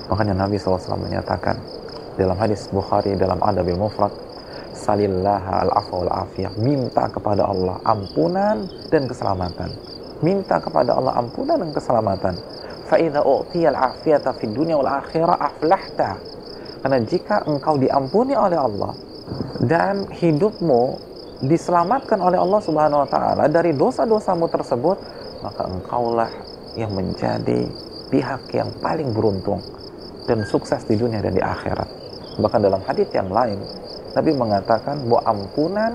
Makanya Nabi SAW menyatakan dalam hadis Bukhari dalam Adabil Mufrad, salillaha al-afwa wal afiyah, minta kepada Allah ampunan dan keselamatan. Minta kepada Allah ampunan dan keselamatan. Fa idza u'tiyal afiyata fid dunya wal akhirah aflahta. Karena jika engkau diampuni oleh Allah dan hidupmu diselamatkan oleh Allah Subhanahu wa taala dari dosa-dosamu tersebut, maka engkaulah yang menjadi pihak yang paling beruntung dan sukses di dunia dan di akhirat. Bahkan dalam hadits yang lain Nabi mengatakan bahwa ampunan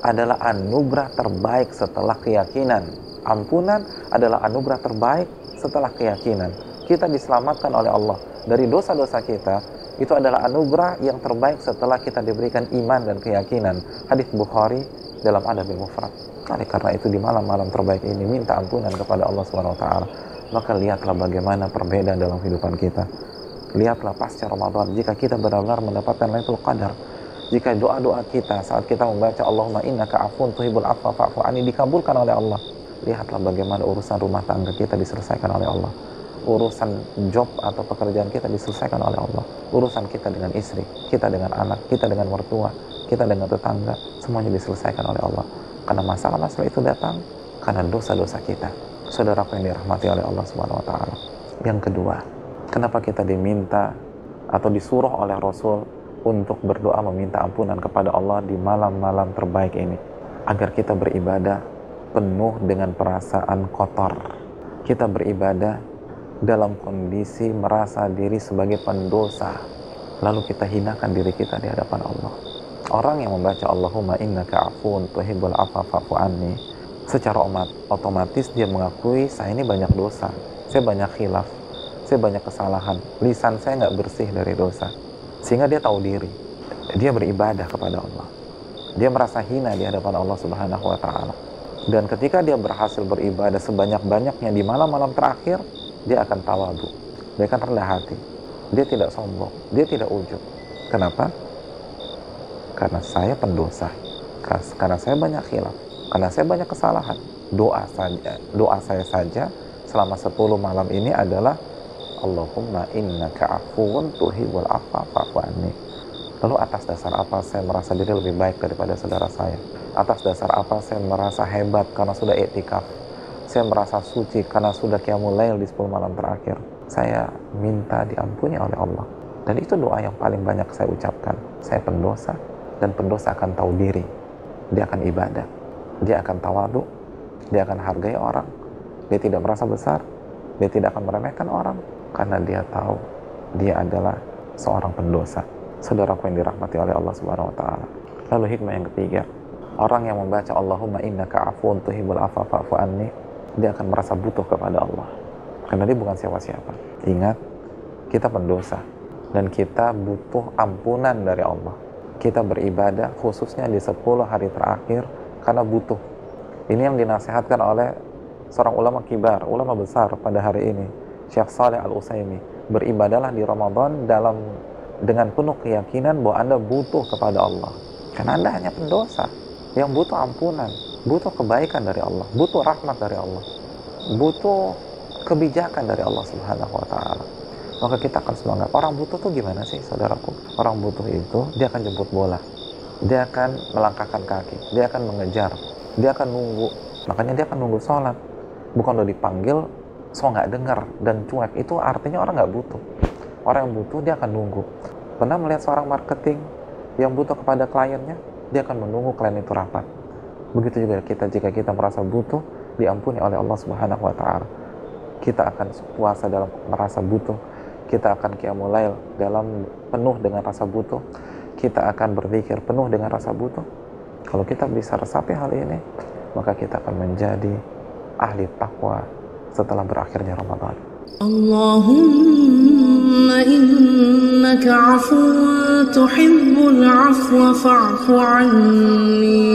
adalah anugerah terbaik setelah keyakinan. Ampunan adalah anugerah terbaik setelah keyakinan. Kita diselamatkan oleh Allah dari dosa-dosa kita, itu adalah anugerah yang terbaik setelah kita diberikan iman dan keyakinan. Hadits Bukhari dalam Adabil Mufrad. Karena itu di malam-malam terbaik ini minta ampunan kepada Allah SWT. Maka lihatlah bagaimana perbedaan dalam kehidupan kita. Lihatlah pasca Ramadan, jika kita benar-benar mendapatkan Lailatul Qadar, jika doa-doa kita saat kita membaca Allahumma innaka afun tuhibbul afwa fa'fu anni dikabulkan oleh Allah, lihatlah bagaimana urusan rumah tangga kita diselesaikan oleh Allah, urusan job atau pekerjaan kita diselesaikan oleh Allah, urusan kita dengan istri, kita dengan anak, kita dengan mertua, kita dengan tetangga, semuanya diselesaikan oleh Allah. Karena masalah-masalah itu datang karena dosa-dosa kita. Saudaraku yang dirahmati oleh Allah Subhanahu wa taala. Yang kedua, kenapa kita diminta atau disuruh oleh Rasul untuk berdoa meminta ampunan kepada Allah di malam-malam terbaik ini? Agar kita beribadah penuh dengan perasaan kotor. Kita beribadah dalam kondisi merasa diri sebagai pendosa, lalu kita hinakan diri kita di hadapan Allah. Orang yang membaca Allahumma innaka afuun tuhibbul afwa fa'fu anni, secara otomatis dia mengakui saya ini banyak dosa, saya banyak khilaf, saya banyak kesalahan, lisan saya nggak bersih dari dosa, sehingga dia tahu diri, dia beribadah kepada Allah, dia merasa hina di hadapan Allah Subhanahu wa taala. Dan ketika dia berhasil beribadah sebanyak-banyaknya di malam-malam terakhir, dia akan tawadhu, dia akan rendah hati, dia tidak sombong, dia tidak ujub. Kenapa? Karena saya pendosa, karena saya banyak khilaf, karena saya banyak kesalahan. Doa saya saja selama 10 malam ini adalah Allahumma innaka afuun tuhibbul afwa fa'fu anni. Lalu atas dasar apa saya merasa diri lebih baik daripada saudara saya? Atas dasar apa saya merasa hebat karena sudah i'tikaf? Saya merasa suci karena sudah qiyamul lail di 10 malam terakhir. Saya minta diampuni oleh Allah. Dan itu doa yang paling banyak saya ucapkan. Saya pendosa, dan pendosa akan tahu diri. Dia akan ibadah, dia akan tawadhu, dia akan hargai orang, dia tidak merasa besar, dia tidak akan meremehkan orang, karena dia tahu dia adalah seorang pendosa. Saudaraku yang dirahmati oleh Allah Subhanahu wa taala. Lalu hikmah yang ketiga, orang yang membaca Allahumma innaka afuun tuhibbul afwa fa'fu anni, dia akan merasa butuh kepada Allah, karena dia bukan siapa-siapa. Ingat, kita pendosa dan kita butuh ampunan dari Allah. Kita beribadah khususnya di 10 hari terakhir karena butuh. Ini yang dinasihatkan oleh seorang ulama kibar, ulama besar pada hari ini, Syekh Shalih Al-Utsaimin. Beribadahlah di Ramadan dengan penuh keyakinan bahwa Anda butuh kepada Allah. Karena Anda hanya pendosa yang butuh ampunan, butuh kebaikan dari Allah, butuh rahmat dari Allah, butuh kebijakan dari Allah Subhanahu wa taala. Maka kita akan semangat. Orang butuh tuh gimana sih, saudaraku? Orang butuh itu dia akan jemput bola, dia akan melangkahkan kaki, dia akan mengejar, dia akan nunggu. Makanya dia akan nunggu sholat. Bukan udah dipanggil so nggak dengar dan cuek. Itu artinya orang nggak butuh. Orang yang butuh dia akan nunggu. Pernah melihat seorang marketing yang butuh kepada kliennya, dia akan menunggu klien itu rapat. Begitu juga kita, jika kita merasa butuh diampuni oleh Allah Subhanahu wa taala, kita akan puasa dalam merasa butuh, kita akan qiyamul lail dalam penuh dengan rasa butuh, kita akan berzikir penuh dengan rasa butuh. Kalau kita bisa resapi hal ini, maka kita akan menjadi ahli taqwa setelah berakhirnya Ramadan. Allahumma innaka afuwun tuhibbul afwa fa'fu anni.